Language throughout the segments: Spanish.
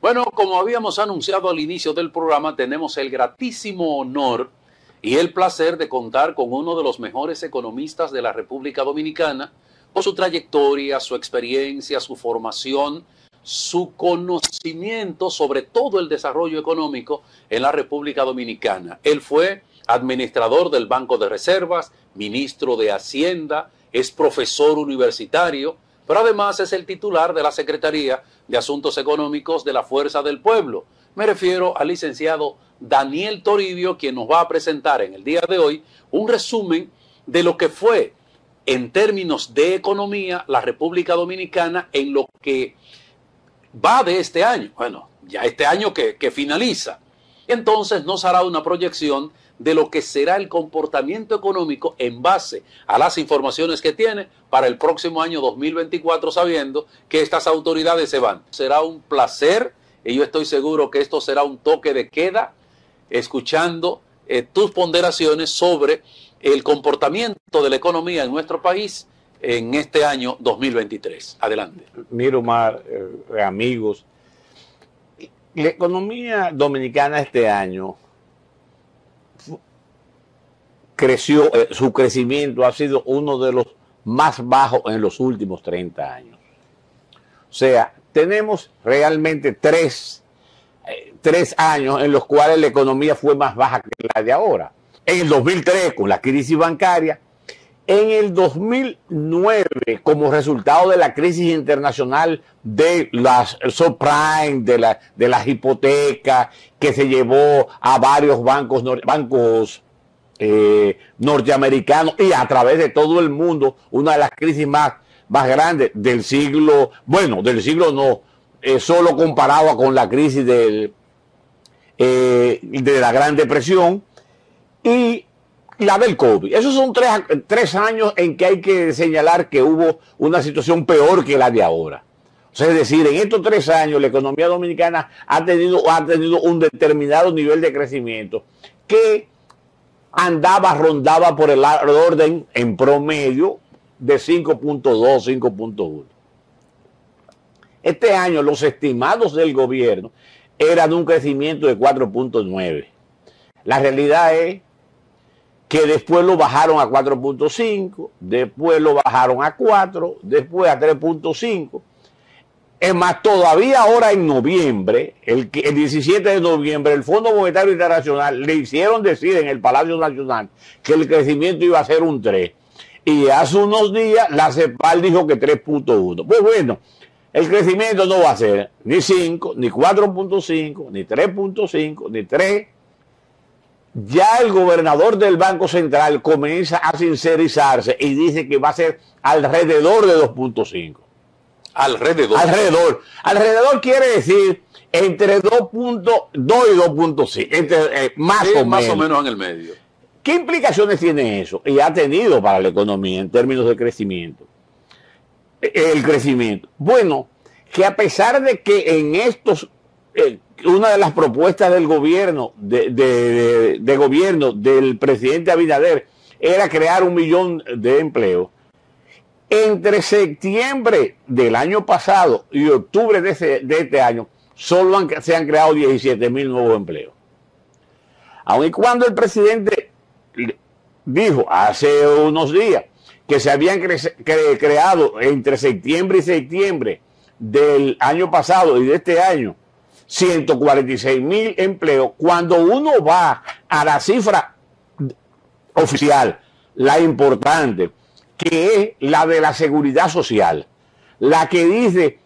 Bueno, como habíamos anunciado al inicio del programa, tenemos el gratísimo honor y el placer de contar con uno de los mejores economistas de la República Dominicana, por su trayectoria, su experiencia, su formación, su conocimiento sobre todo el desarrollo económico en la República Dominicana. Él fue administrador del Banco de Reservas, ministro de Hacienda, es profesor universitario, pero además es el titular de la Secretaría de Asuntos Económicos de la Fuerza del Pueblo. Me refiero al licenciado Daniel Toribio, quien nos va a presentar en el día de hoy un resumen de lo que fue, en términos de economía, la República Dominicana en lo que va de este año. Bueno, ya este año que finaliza. Entonces nos hará una proyección de lo que será el comportamiento económico en base a las informaciones que tiene para el próximo año 2024, sabiendo que estas autoridades se van. Será un placer y yo estoy seguro que esto será un toque de queda, escuchando tus ponderaciones sobre el comportamiento de la economía en nuestro país en este año 2023. Adelante. Mira, Omar, amigos, la economía dominicana este año creció, su crecimiento ha sido uno de los más bajos en los últimos 30 años. O sea, tenemos realmente tres años en los cuales la economía fue más baja que la de ahora. En el 2003, con la crisis bancaria, en el 2009, como resultado de la crisis internacional de las subprime, de las hipotecas, que se llevó a varios bancos norteamericanos y a través de todo el mundo, una de las crisis más grandes del siglo, bueno, del siglo no, solo comparado con la crisis de la Gran Depresión y la del COVID. Esos son tres años en que hay que señalar que hubo una situación peor que la de ahora. O sea, es decir, en estos 3 años la economía dominicana ha tenido un determinado nivel de crecimiento que rondaba por el orden en promedio de 5.2, 5.1. Este año los estimados del gobierno eran de un crecimiento de 4.9. La realidad es que después lo bajaron a 4.5, después lo bajaron a 4, después a 3.5. Es más, todavía ahora en noviembre, el 17 de noviembre, el Fondo Monetario Internacional le hicieron decir en el Palacio Nacional que el crecimiento iba a ser un 3. Y hace unos días la CEPAL dijo que 3.1. Pues bueno, el crecimiento no va a ser ni 5, ni 4.5, ni 3.5, ni 3. Ya el gobernador del Banco Central comienza a sincerizarse y dice que va a ser alrededor de 2.5. Alrededor quiere decir entre 2.2 y 2.5, más o menos en el medio. ¿Qué implicaciones tiene eso? Y ha tenido para la economía en términos de crecimiento. El crecimiento. Bueno, que a pesar de que en estos, una de las propuestas del gobierno, de gobierno del presidente Abinader, era crear 1 millón de empleos. Entre septiembre del año pasado y octubre de este año, solo se han creado 17.000 nuevos empleos. Aun y cuando el presidente dijo hace unos días que se habían creado entre septiembre y septiembre del año pasado y de este año 146.000 empleos, cuando uno va a la cifra oficial, la importante, que es la de la seguridad social, la que dice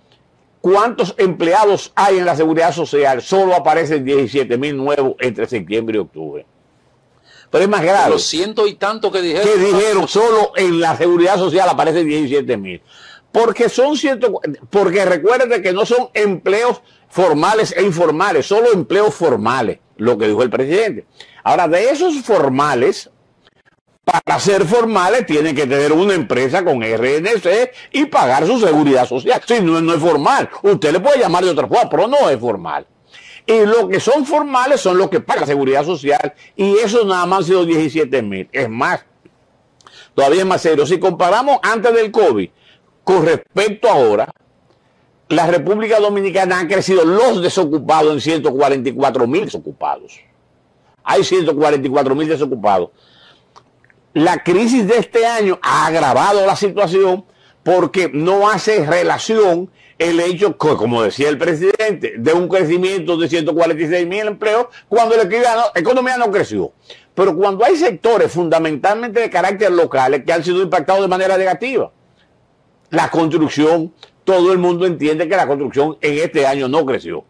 cuántos empleados hay en la seguridad social, solo aparecen 17.000 nuevos entre septiembre y octubre. Pero es más grave. Los ciento y tanto que dijeron. Que dijeron, solo en la seguridad social aparecen 17.000. Porque recuerden que no son empleos formales e informales, solo empleos formales, lo que dijo el presidente. Ahora, de esos formales, para ser formales tienen que tener una empresa con RNC y pagar su seguridad social. Si no, no es formal. Usted le puede llamar de otra forma, pero no es formal. Y los que son formales son los que pagan seguridad social, y eso nada más han sido 17.000. Es más, todavía es más serio. Si comparamos antes del COVID con respecto a ahora, la República Dominicana han crecido los desocupados en 144.000 desocupados. Hay 144.000 desocupados. La crisis de este año ha agravado la situación porque no hace relación el hecho, como decía el presidente, de un crecimiento de 146.000 empleos cuando la economía no creció. Pero cuando hay sectores fundamentalmente de carácter locales que han sido impactados de manera negativa, la construcción, todo el mundo entiende que la construcción en este año no creció.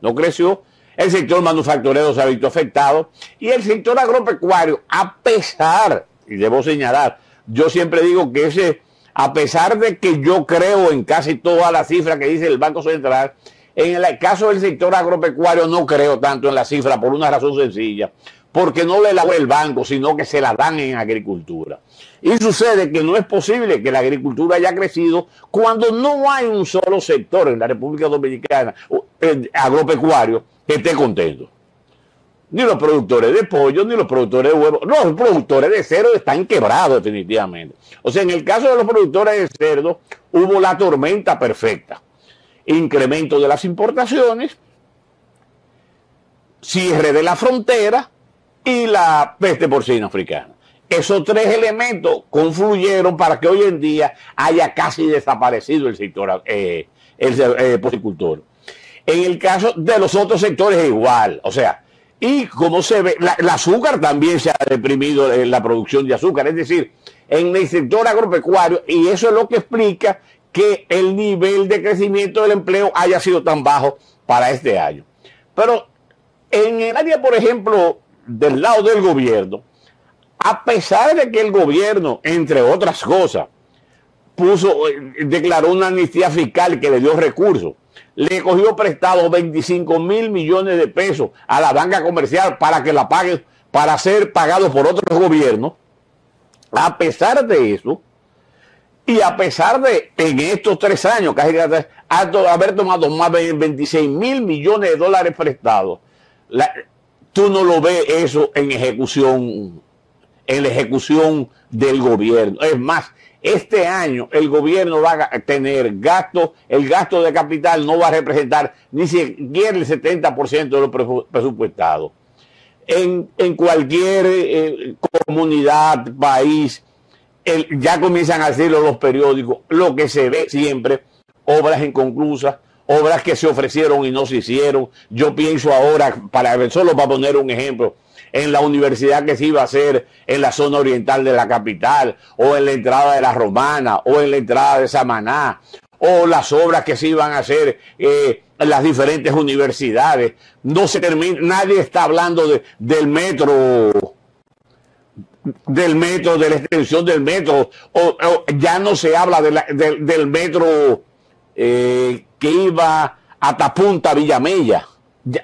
No creció. El sector manufacturero se ha visto afectado y el sector agropecuario, a pesar, y debo señalar, yo siempre digo que a pesar de que yo creo en casi todas las cifras que dice el Banco Central, en el caso del sector agropecuario no creo tanto en la cifra por una razón sencilla, porque no le elabora el banco, sino que se la dan en agricultura. Y sucede que no es posible que la agricultura haya crecido cuando no hay un solo sector en la República Dominicana agropecuario que esté contento. Ni los productores de pollo, ni los productores de huevos. Los productores de cerdo están quebrados definitivamente. O sea, en el caso de los productores de cerdo, hubo la tormenta perfecta. Incremento de las importaciones, cierre de la frontera y la peste porcina africana. Esos tres elementos confluyeron para que hoy en día haya casi desaparecido el sector porcicultor. En el caso de los otros sectores es igual, o sea, y como se ve, el azúcar también se ha deprimido en la producción de azúcar, es decir, en el sector agropecuario, y eso es lo que explica que el nivel de crecimiento del empleo haya sido tan bajo para este año. Pero en el área, por ejemplo, del lado del gobierno, a pesar de que el gobierno, entre otras cosas, declaró una amnistía fiscal que le dio recursos, le cogió prestado 25.000 millones de pesos a la banca comercial para que la pague, para ser pagado por otros gobiernos. A pesar de eso, y a pesar de en estos 3 años casi haber tomado más de 26.000 millones de dólares prestados, tú no lo ves eso en la ejecución del gobierno. Es más, este año el gobierno va a tener gasto, el gasto de capital no va a representar ni siquiera el 70% de lo presupuestado. En cualquier comunidad, país, ya comienzan a decirlo los periódicos, lo que se ve siempre, obras inconclusas, obras que se ofrecieron y no se hicieron. Yo pienso ahora, solo para poner un ejemplo, en la universidad que se iba a hacer en la zona oriental de la capital, o en la entrada de la Romana, o en la entrada de Samaná, o las obras que se iban a hacer en las diferentes universidades. No se termina, nadie está hablando del metro, de la extensión del metro, o ya no se habla del metro que iba a Tapunta, Villamella.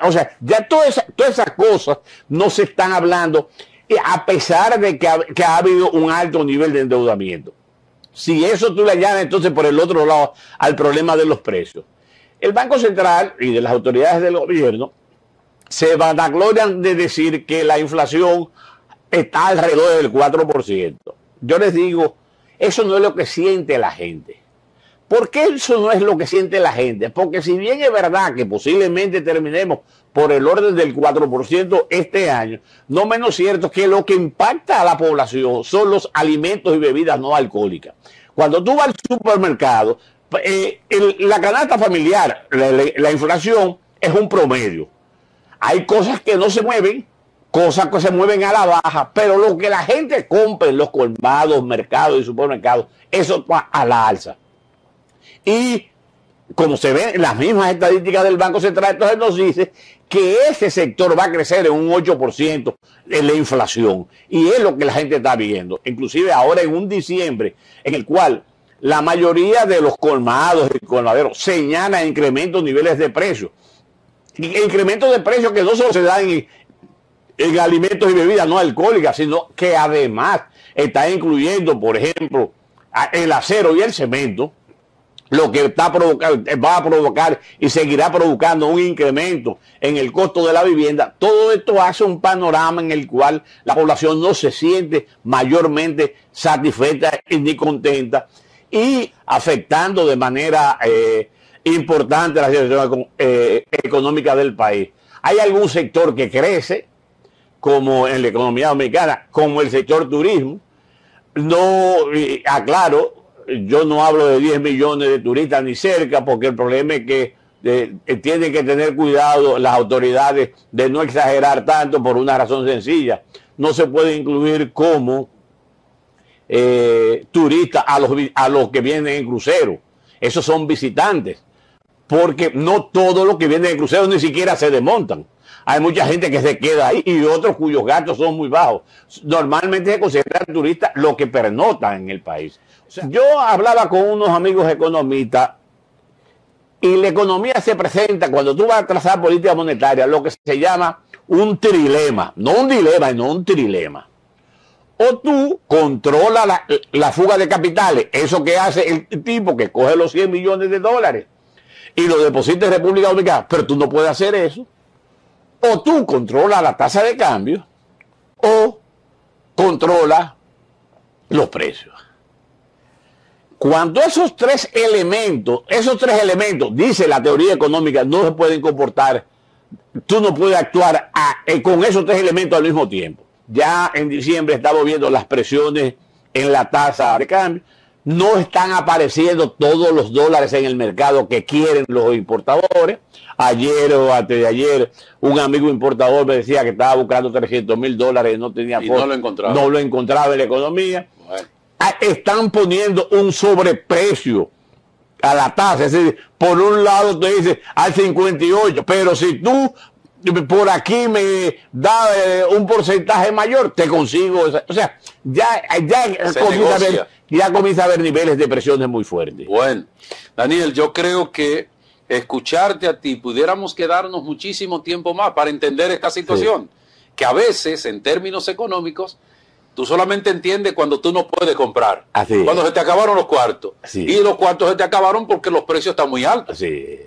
O sea, ya todas esas cosas no se están hablando, a pesar de que ha habido un alto nivel de endeudamiento. Si eso tú le añades entonces por el otro lado al problema de los precios, el Banco Central y de las autoridades del gobierno se vanaglorian de decir que la inflación está alrededor del 4%. Yo les digo, eso no es lo que siente la gente. ¿Por qué eso no es lo que siente la gente? Porque si bien es verdad que posiblemente terminemos por el orden del 4% este año, no menos cierto que lo que impacta a la población son los alimentos y bebidas no alcohólicas. Cuando tú vas al supermercado, la canasta familiar, la inflación es un promedio. Hay cosas que no se mueven, cosas que se mueven a la baja, pero lo que la gente compra en los colmados, mercados y supermercados, eso va a la alza. Y como se ve en las mismas estadísticas del Banco Central, entonces nos dice que ese sector va a crecer en un 8% en la inflación. Y es lo que la gente está viendo. Inclusive ahora en un diciembre en el cual la mayoría de los colmados y colmaderos señalan incrementos de niveles de precios. Incrementos de precios que no solo se dan en alimentos y bebidas no alcohólicas, sino que además está incluyendo, por ejemplo, el acero y el cemento, lo que va a provocar y seguirá provocando un incremento en el costo de la vivienda. Todo esto hace un panorama en el cual la población no se siente mayormente satisfecha ni contenta, y afectando de manera importante la situación económica del país. Hay algún sector que crece, como en la economía dominicana, como el sector turismo. No, aclaro, yo no hablo de 10 millones de turistas ni cerca, porque el problema es que tienen que tener cuidado las autoridades de no exagerar tanto por una razón sencilla. No se puede incluir como turistas a los que vienen en crucero. Esos son visitantes, porque no todos los que vienen en crucero ni siquiera se desmontan. Hay mucha gente que se queda ahí y otros cuyos gastos son muy bajos. Normalmente se consideran turistas los que pernoctan en el país. O sea, yo hablaba con unos amigos economistas y la economía se presenta, cuando tú vas a trazar política monetaria, lo que se llama un trilema. No un dilema, no un trilema. O tú controlas la fuga de capitales, eso que hace el tipo que coge los 100 millones de dólares y lo deposita en República Dominicana, pero tú no puedes hacer eso. O tú controlas la tasa de cambio o controlas los precios. Cuando esos tres elementos, dice la teoría económica, no se pueden comportar, tú no puedes actuar con esos tres elementos al mismo tiempo. Ya en diciembre estamos viendo las presiones en la tasa de cambio. No están apareciendo todos los dólares en el mercado que quieren los importadores. Ayer o antes de ayer, un amigo importador me decía que estaba buscando $300,000 y no tenía forma. No lo encontraba en la economía. Bueno. Están poniendo un sobreprecio a la tasa. Es decir, por un lado te dice al 58, pero si tú por aquí me da un porcentaje mayor, te consigo esa. O sea, ya comienza a haber niveles de presiones muy fuertes. Bueno, Daniel, yo creo que escucharte a ti pudiéramos quedarnos muchísimo tiempo más para entender esta situación, sí. Que a veces, en términos económicos, tú solamente entiendes cuando tú no puedes comprar. Así cuando se te acabaron los cuartos. Sí. Y los cuartos se te acabaron porque los precios están muy altos. Sí.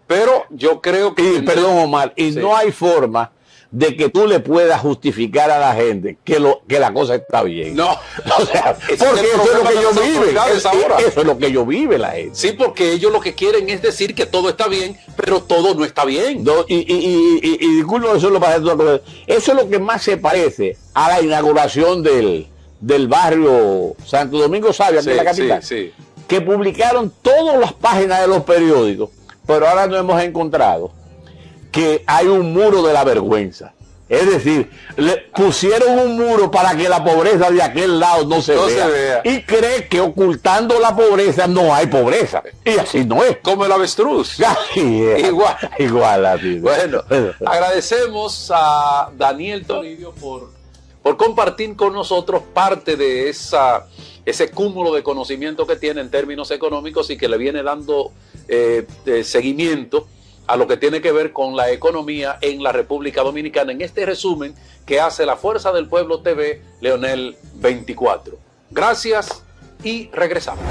Pero yo creo que... perdón, Omar, y sí. No hay forma de que tú le puedas justificar a la gente que la cosa está bien. No. O sea, porque eso es lo que ellos viven. Eso es lo que ellos viven la gente. Sí, porque ellos lo que quieren es decir que todo está bien, pero todo no está bien. No, y disculpa, eso es lo que más se parece a la inauguración del barrio Santo Domingo Sabio, aquí en la capital. Sí. Que publicaron todas las páginas de los periódicos, pero ahora nos hemos encontrado que hay un muro de la vergüenza. Es decir, le pusieron un muro para que la pobreza de aquel lado no se vea. Y cree que ocultando la pobreza no hay pobreza. Y así no es. Como el avestruz. Igual así. Bueno, agradecemos a Daniel Toribio por compartir con nosotros parte de ese cúmulo de conocimiento que tiene en términos económicos y que le viene dando seguimiento a lo que tiene que ver con la economía en la República Dominicana, en este resumen que hace la Fuerza del Pueblo TV, Leonel 24. Gracias y regresamos.